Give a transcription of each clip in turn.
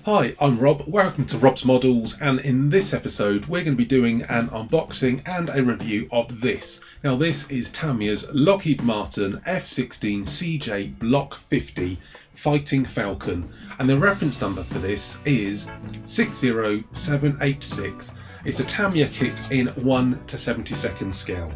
Hi, I'm Rob, welcome to Rob's Models, and in this episode we're going to be doing an unboxing and a review of this. Now this is Tamiya's Lockheed Martin F-16CJ Block 50 Fighting Falcon, and the reference number for this is 60786. It's a Tamiya kit in 1:72 scale.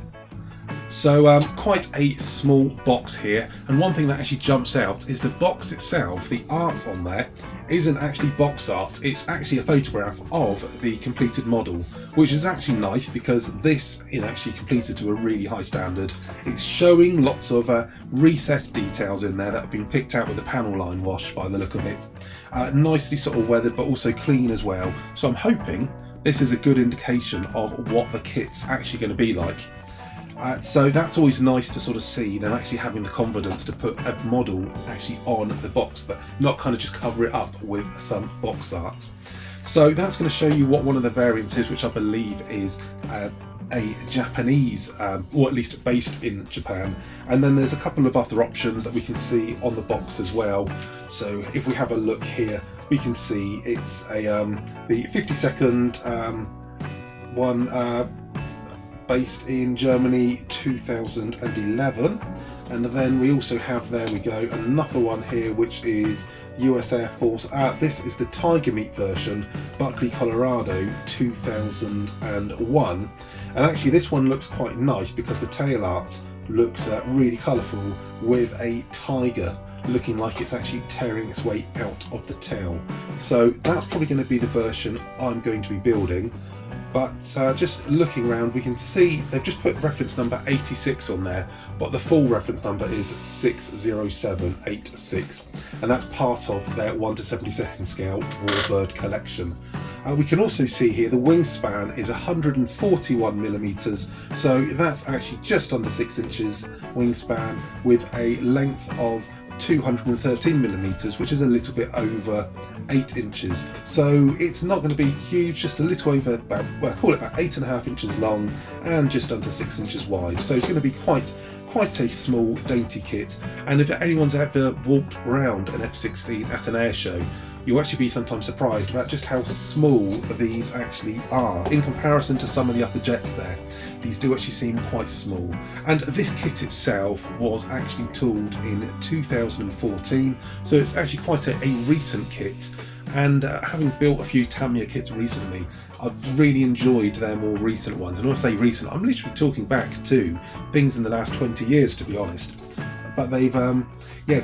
So quite a small box here, and one thing that actually jumps out is the box itself. The art on there isn't actually box art, it's actually a photograph of the completed model, which is actually nice because this is actually completed to a really high standard. It's showing lots of recessed details in there that have been picked out with a panel line wash by the look of it. Nicely sort of weathered but also clean as well, so I'm hoping this is a good indication of what the kit's actually going to be like. So that's always nice to sort of see them actually having the confidence to put a model actually on the box, that not kind of just cover it up with some box art. So that's going to show you what one of the variants is, which I believe is a Japanese, or at least based in Japan. And then there's a couple of other options that we can see on the box as well. So if we have a look here, we can see it's a the 52nd one, based in Germany 2011, and then we also have, there we go, another one here which is US Air Force. This is the Tiger Meat version, Buckley, Colorado 2001, and actually this one looks quite nice because the tail art looks really colourful with a tiger looking like it's actually tearing its way out of the tail. So that's probably going to be the version I'm going to be building. But just looking around, we can see they've just put reference number 86 on there, but the full reference number is 60786, and that's part of their 1:72 scale Warbird collection. We can also see here the wingspan is 141 millimeters, so that's actually just under 6 inches wingspan, with a length of 213 millimeters, which is a little bit over 8 inches. So it's not going to be huge, just a little over about, well, call it about 8.5 inches long and just under 6 inches wide. So it's going to be quite a small, dainty kit. And if anyone's ever walked around an F-16 at an air show, you'll actually be sometimes surprised about just how small these actually are in comparison to some of the other jets there. These do actually seem quite small. And this kit itself was actually tooled in 2014, so it's actually quite a recent kit. And having built a few Tamiya kits recently, I've really enjoyed their more recent ones. And when I say recent, I'm literally talking back to things in the last 20 years, to be honest. But they've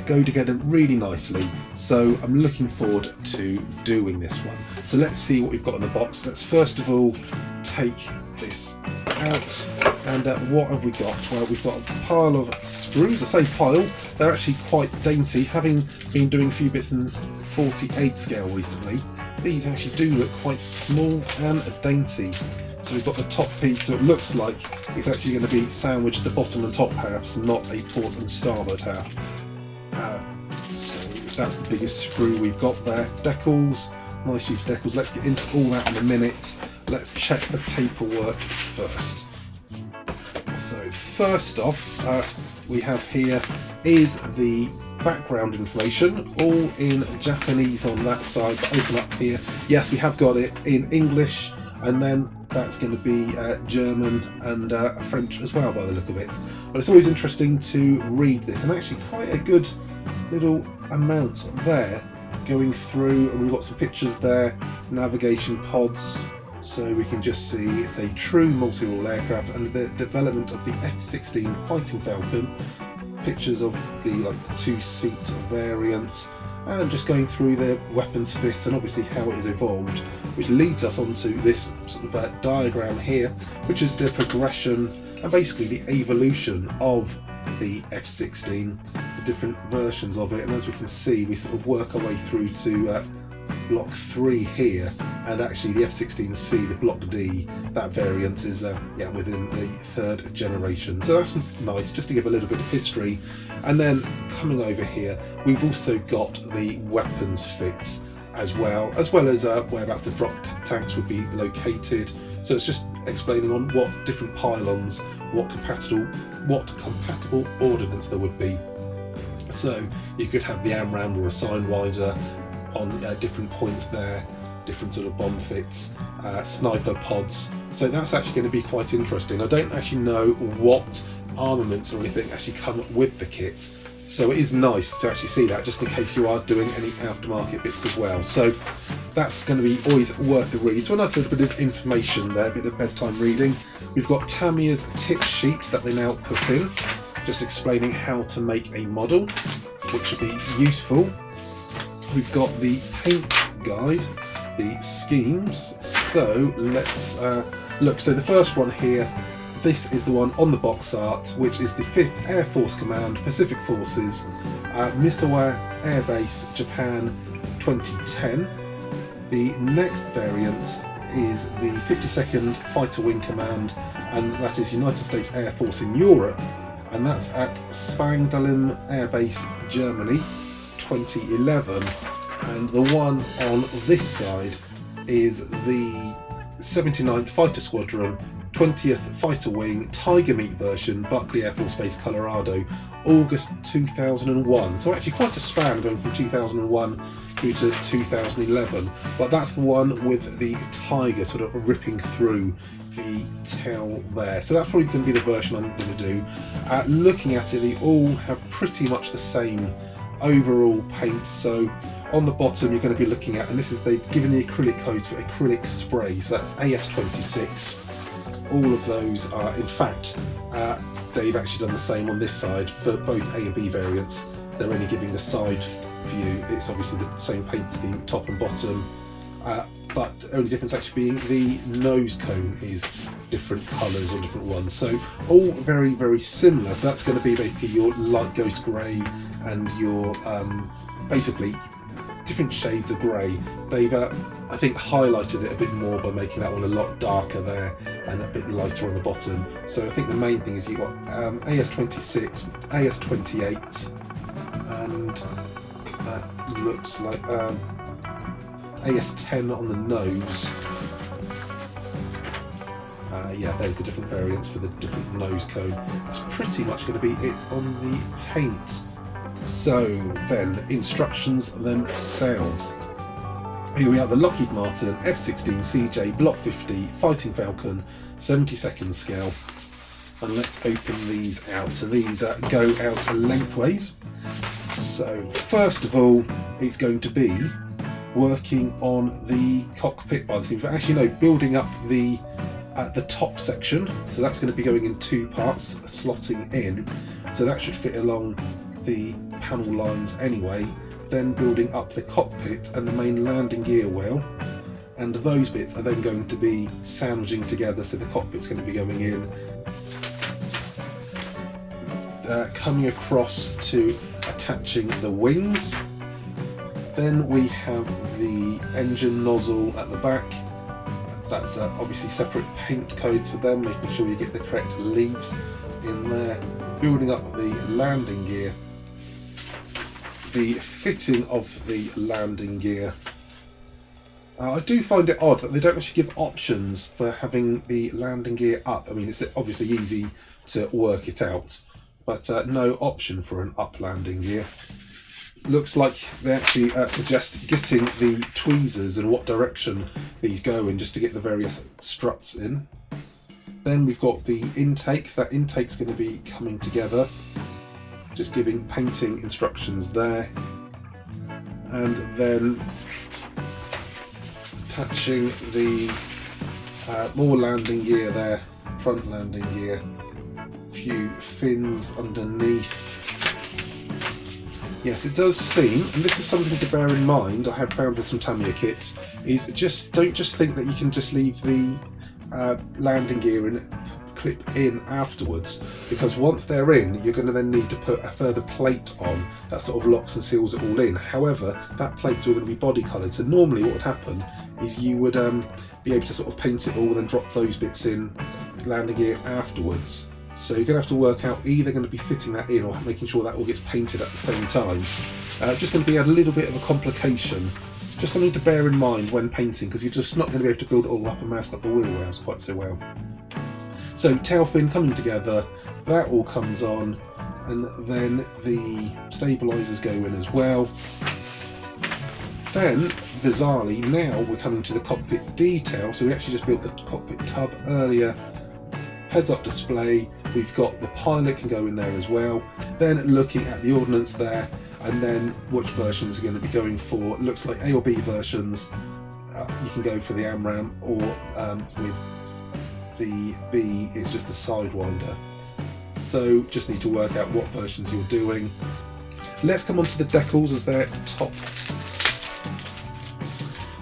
go together really nicely, so I'm looking forward to doing this one. So let's see what we've got in the box. Let's first of all take this out, and what have we got? Well, we've got a pile of sprues. I say pile, they're actually quite dainty. Having been doing a few bits in 48 scale recently, these actually do look quite small and dainty. So we've got the top piece, so it looks like it's actually going to be sandwiched the bottom and top halves, not a port and starboard half. So that's the biggest sprue we've got there. Decals, nice huge decals. Let's get into all that in a minute. Let's check the paperwork first. So first off, we have here is the background information, all in Japanese on that side. But open up here, yes, we have got it in English, and then that's going to be German and French as well by the look of it. But it's always interesting to read this, and actually quite a good little amount there going through. And we've got some pictures there, navigation pods, so we can just see it's a true multi-role aircraft, and the development of the F-16 Fighting Falcon, pictures of the two-seat variant, and just going through the weapons fit and obviously how it has evolved, which leads us onto this sort of diagram here, which is the progression and basically the evolution of the F-16, the different versions of it. And as we can see, we sort of work our way through to Block 3 here, and actually the F-16C, the Block D, that variant is within the 3rd generation. So that's nice, just to give a little bit of history. And then coming over here, we've also got the weapons fit as well as whereabouts the drop tanks would be located. So it's just explaining on what different pylons, what compatible ordnance there would be. So you could have the AMRAAM or a Sidewinder, on different points there, different sort of bomb fits, sniper pods. So that's actually going to be quite interesting. I don't actually know what armaments or anything actually come with the kit, so it is nice to actually see that, just in case you are doing any aftermarket bits as well. So that's going to be always worth a read. So a nice little bit of information there, a bit of bedtime reading. We've got Tamiya's tip sheet that they now put in, just explaining how to make a model, which will be useful. We've got the paint guide, the schemes. So let's look. So the first one here, this is the one on the box art, which is the 5th Air Force Command, Pacific Forces, Misawa Air Base, Japan, 2010. The next variant is the 52nd Fighter Wing Command, and that is United States Air Force in Europe, and that's at Spangdahlem Air Base, Germany, 2011. And the one on this side is the 79th Fighter Squadron, 20th Fighter Wing Tiger Meat version, Buckley Air Force Base, Colorado, August 2001. So actually quite a span going from 2001 through to 2011. But that's the one with the tiger sort of ripping through the tail there. So that's probably going to be the version I'm going to do. Looking at it, they all have pretty much the same overall paint. So on the bottom you're going to be looking at, and this is, they've given the acrylic codes for acrylic spray, so that's AS26. All of those are, in fact, they've actually done the same on this side for both A and B variants. They're only giving the side view. It's obviously the same paint scheme, top and bottom, but the only difference actually being the nose cone is different colours or different ones. So all very, very similar. So that's going to be basically your light ghost grey and your basically different shades of grey. They've I think highlighted it a bit more by making that one a lot darker there and a bit lighter on the bottom. So I think the main thing is you've got AS26, AS28, and that looks like AS10 on the nose. Yeah, there's the different variants for the different nose cone. That's pretty much going to be it on the paint. So then, instructions themselves. Here we have the Lockheed Martin F-16CJ Block 50 Fighting Falcon 72nd scale, and let's open these out. And these go out lengthways. So first of all, it's going to be working on the cockpit by the seams, but actually no, building up the top section. So that's going to be going in two parts, slotting in. So that should fit along the panel lines anyway. Then building up the cockpit and the main landing gear wheel, and those bits are then going to be sandwiching together, so the cockpit's going to be going in, coming across to attaching the wings. Then we have the engine nozzle at the back. That's obviously separate paint codes for them, making sure you get the correct leaves in there. Building up the landing gear, the fitting of the landing gear. I do find it odd that they don't actually give options for having the landing gear up. I mean, it's obviously easy to work it out, but no option for an up landing gear. Looks like they actually suggest getting the tweezers and what direction these go in, just to get the various struts in. Then we've got the intakes. That intake's going to be coming together, just giving painting instructions there, and then attaching the more landing gear there, front landing gear, few fins underneath. Yes, it does seem, and this is something to bear in mind, I have found with some Tamiya kits, is don't just think that you can just leave the landing gear and clip in afterwards, because once they're in, you're going to then need to put a further plate on that sort of locks and seals it all in. However, that plate's all going to be body coloured, so normally what would happen is you would be able to sort of paint it all and then drop those bits in landing gear afterwards. So you're going to have to work out either going to be fitting that in or making sure that all gets painted at the same time. Just going to be a little bit of a complication. Just something to bear in mind when painting, because you're just not going to be able to build it all up and mask up the wheel wells quite so well. So tail fin coming together, that all comes on, and then the stabilisers go in as well. Then, bizarrely, now we're coming to the cockpit detail. So we actually just built the cockpit tub earlier. Heads-up display, we've got the pilot can go in there as well. Then looking at the ordnance there, and then which versions are going to be going for. It looks like A or B versions. You can go for the AMRAAM, or with the B, it's just the Sidewinder. So just need to work out what versions you're doing. Let's come on to the decals, as they're at the top.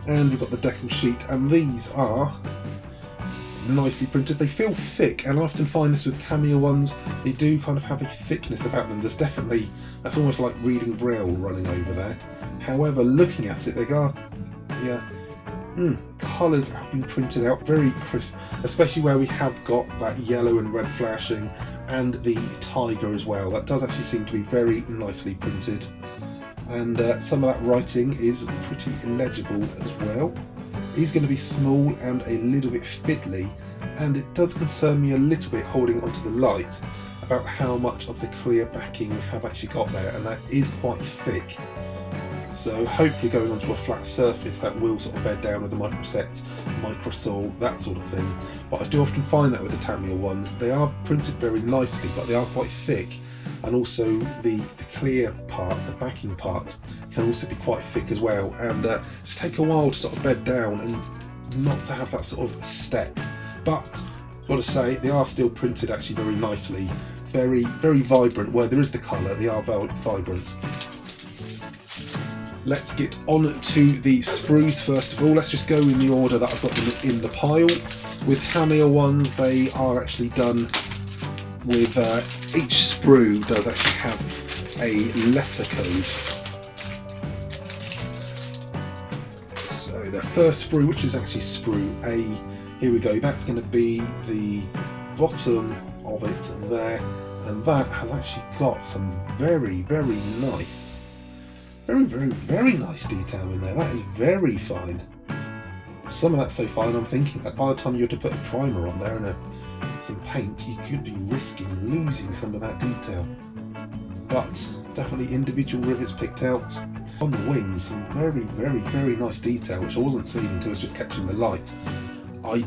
And we've got the decal sheet, and these are nicely printed. They feel thick, and I often find this with Tamiya ones, they do kind of have a thickness about them. There's definitely, that's almost like reading Braille running over there. However, looking at it, they are, yeah, colours have been printed out very crisp, especially where we have got that yellow and red flashing, and the tiger as well. That does actually seem to be very nicely printed, and some of that writing is pretty illegible as well. He's going to be small and a little bit fiddly, and it does concern me a little bit holding onto the light about how much of the clear backing we have actually got there, and that is quite thick. So hopefully going onto a flat surface that will sort of bed down with the microset, microsol, that sort of thing. But I do often find that with the Tamiya ones, they are printed very nicely, but they are quite thick. And also the clear part, the backing part, can also be quite thick as well, and just take a while to sort of bed down and not to have that sort of step. But I've got to say, they are still printed actually very nicely, very vibrant. Where there is the colour, they are vibrant. Let's get on to the sprues first of all. Let's just go in the order that I've got them in the pile. With Tamiya ones, they are actually done with each sprue does actually have a letter code. So the first sprue, which is actually sprue A, here we go, that's going to be the bottom of it there, and that has actually got some very nice, very nice detail in there. That is very fine. Some of that's so fine, I'm thinking that by the time you have to put a primer on there and some paint, you could be risking losing some of that detail. But definitely individual rivets picked out. On the wings, some very nice detail, which I wasn't seeing until I was just catching the light. I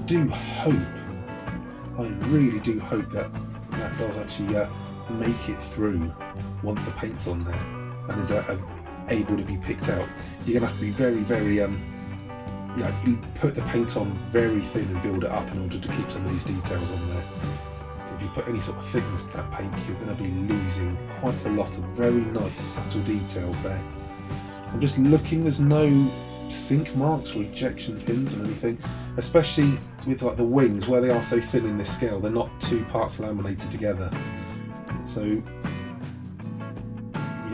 really do hope that that does actually make it through once the paint's on there and is able to be picked out. You're going to have to be very you put the paint on very thin and build it up in order to keep some of these details on there. If you put any sort of thickness to that paint, you're going to be losing quite a lot of very nice subtle details there. I'm just looking, there's no sink marks or ejection pins or anything, especially with like the wings where they are so thin in this scale. They're not two parts laminated together. So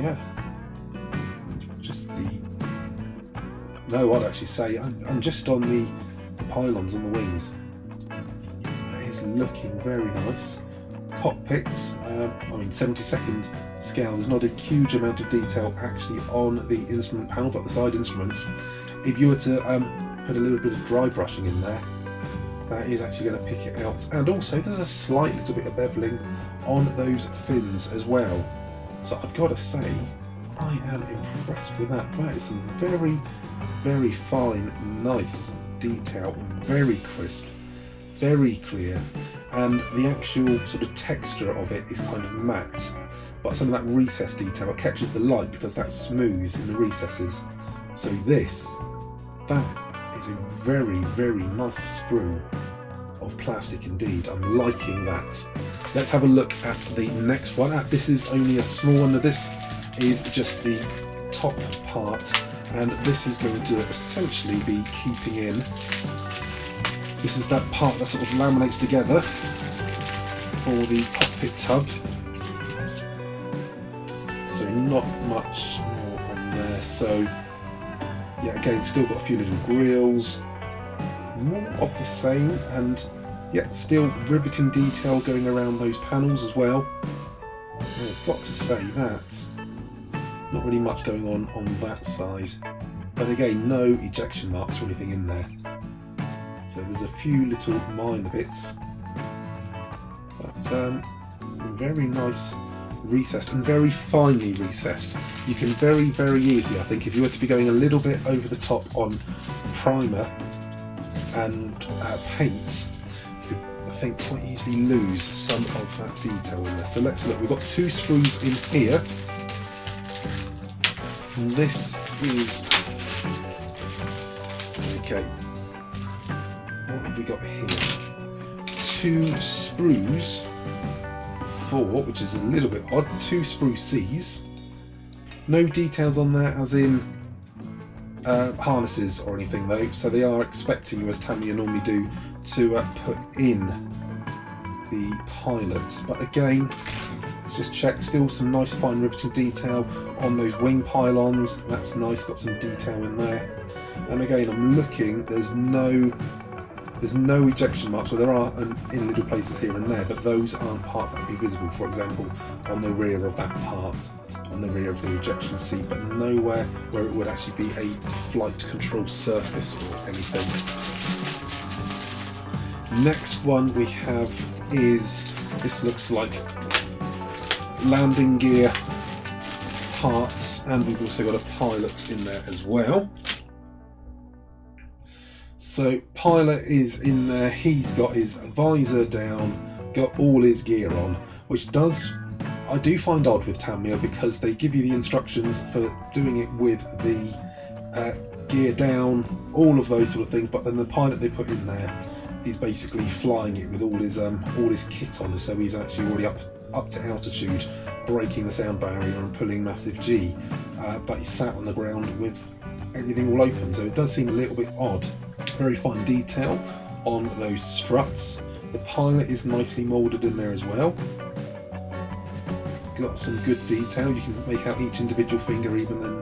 yeah, just no, I'd actually say I'm just on the pylons on the wings. It is looking very nice. Cockpits, 72nd scale, there's not a huge amount of detail actually on the instrument panel, but the side instruments, if you were to put a little bit of dry brushing in there, that is actually going to pick it out. And also there's a slight little bit of beveling on those fins as well. So I've got to say, I am impressed with that. That is some very fine, nice detail, very crisp, very clear, and the actual sort of texture of it is kind of matte, but some of that recess detail, it catches the light because that's smooth in the recesses. So that is a very nice sprue of plastic indeed. I'm liking that. Let's have a look at the next one. This is only a small one. This is just the top part, and this is going to essentially be keeping in, this is that part that sort of laminates together for the cockpit tub. So not much more on there. So yeah, again, still got a few little grills, more of the same, and yet still riveting detail going around those panels as well. And I've got to say that not really much going on that side, but again, no ejection marks or anything in there. So there's a few little minor bits, but very nice recessed and very finely recessed. You can very easily, I think, if you were to be going a little bit over the top on primer and paint, you could, I think, quite easily lose some of that detail in there. So let's look. We've got 2 sprues in here. And this is, okay, what have we got here? 2 sprues for, which is a little bit odd, 2 sprue Cs. No details on there as in harnesses or anything though, so they are expecting you, as Tamiya normally do, to put in the pilots. But again, let's just check, still some nice fine riveting detail on those wing pylons. That's nice, got some detail in there. And again, I'm looking, there's no ejection marks. Well, there are in little places here and there, but those aren't parts that would be visible, for example, on the rear of that part, on the rear of the ejection seat, but nowhere where it would actually be a flight control surface or anything. Next one we have is, this looks like landing gear parts, and we've also got a pilot in there as well. So pilot is in there, he's got his visor down, got all his gear on, which I do find odd with Tamiya, because they give you the instructions for doing it with the gear down, all of those sort of things, but then the pilot they put in there is basically flying it with all his kit on, so he's actually already up to altitude, breaking the sound barrier and pulling massive G, but he's sat on the ground with everything all open, so it does seem a little bit odd. Very fine detail on those struts. The pilot is nicely moulded in there as well. Got some good detail. You can make out each individual finger even in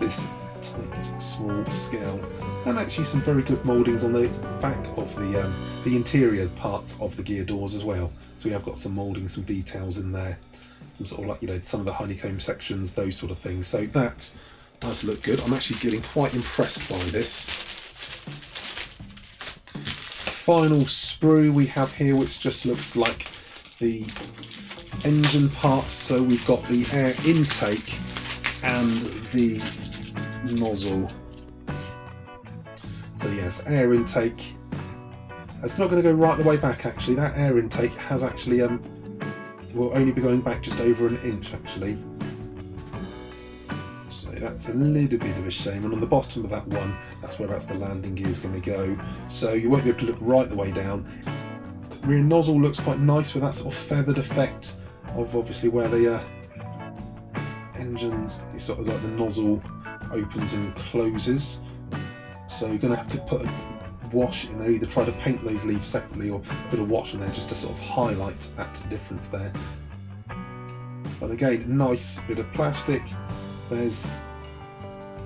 this tight, small scale. And actually some very good mouldings on the back of the interior parts of the gear doors as well. So we have got some moulding, some details in there. Some sort of like, you know, some of the honeycomb sections, those sort of things. So that does look good. I'm actually getting quite impressed by this. Final sprue we have here, which just looks like the engine parts. So we've got the air intake and the nozzle. So yes, air intake. It's not going to go right the way back actually. That air intake has actually will only be going back just over an inch actually. So that's a little bit of a shame. And on the bottom of that one, that's whereabouts the landing gear is going to go. So you won't be able to look right the way down. The rear nozzle looks quite nice with that sort of feathered effect of obviously where the engines, sort of like the nozzle opens and closes. So you're going to have to put a wash in there, either try to paint those leaves separately or put a wash in there just to sort of highlight that difference there. But again, nice bit of plastic. There's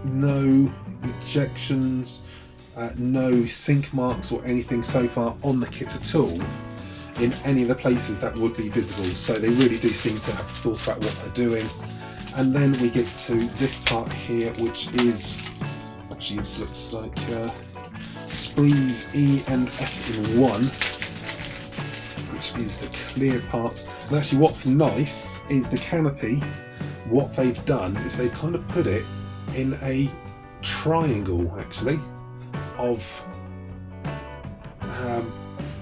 no ejections, no sink marks or anything so far on the kit at all in any of the places that would be visible, so they really do seem to have thought about what they're doing. And then we get to this part here, which is actually, it looks like sprues E and F in one, which is the clear parts. And actually what's nice is the canopy. What they've done is they've kind of put it in a triangle actually of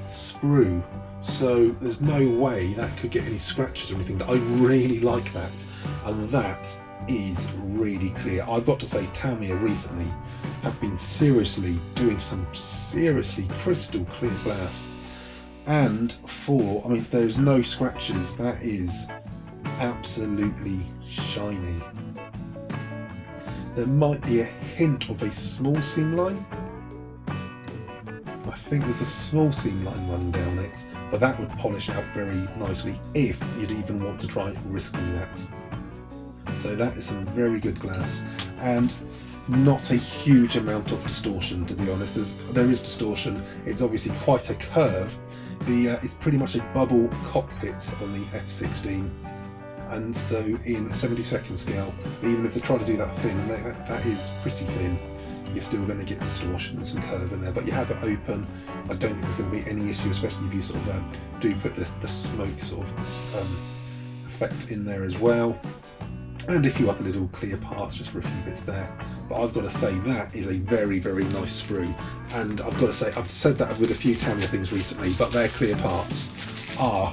sprue, so there's no way that could get any scratches or anything. I really like that, and that is really clear. I've got to say, Tamiya recently have been seriously doing some seriously crystal clear glass, and I mean, there's no scratches. That is absolutely shiny. There might be a hint of a small seam line. I think there's a small seam line running down it, but that would polish out very nicely if you'd even want to try risking that. So that is some very good glass, and not a huge amount of distortion, to be honest. There is distortion. It's obviously quite a curve. It's pretty much a bubble cockpit on the F-16, and so in 72nd scale, even if they try to do that thin, and that is pretty thin, you're still going to get distortion and some curve in there. But you have it open. I don't think there's going to be any issue, especially if you sort of do put the smoke sort of effect in there as well, and a few other little clear parts just for a few bits there. But I've got to say that is a very, very nice sprue, and I've got to say, I've said that with a few Tamiya things recently, but their clear parts are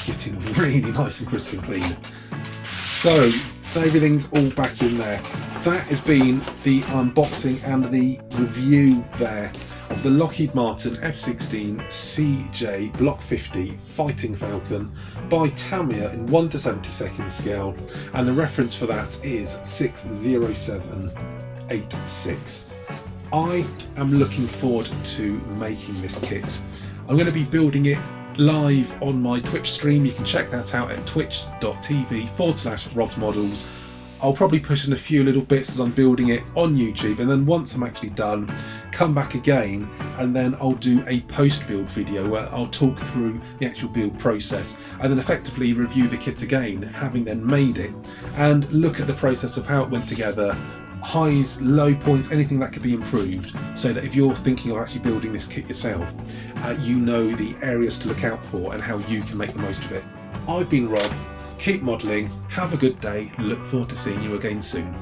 getting really nice and crisp and clean. So everything's all back in there. That has been the unboxing and the review there of the Lockheed Martin F-16CJ Block 50 Fighting Falcon by Tamiya in 1/72 scale, and the reference for that is 60786. I am looking forward to making this kit. I'm going to be building it live on my Twitch stream. You can check that out at twitch.tv/robsmodels. I'll probably push in a few little bits as I'm building it on YouTube, and then once I'm actually done, come back again, and then I'll do a post-build video where I'll talk through the actual build process and then effectively review the kit again, having then made it, and look at the process of how it went together, highs, low points, anything that could be improved, so that if you're thinking of actually building this kit yourself, you know the areas to look out for and how you can make the most of it. I've been Rob. Keep modelling, have a good day, look forward to seeing you again soon.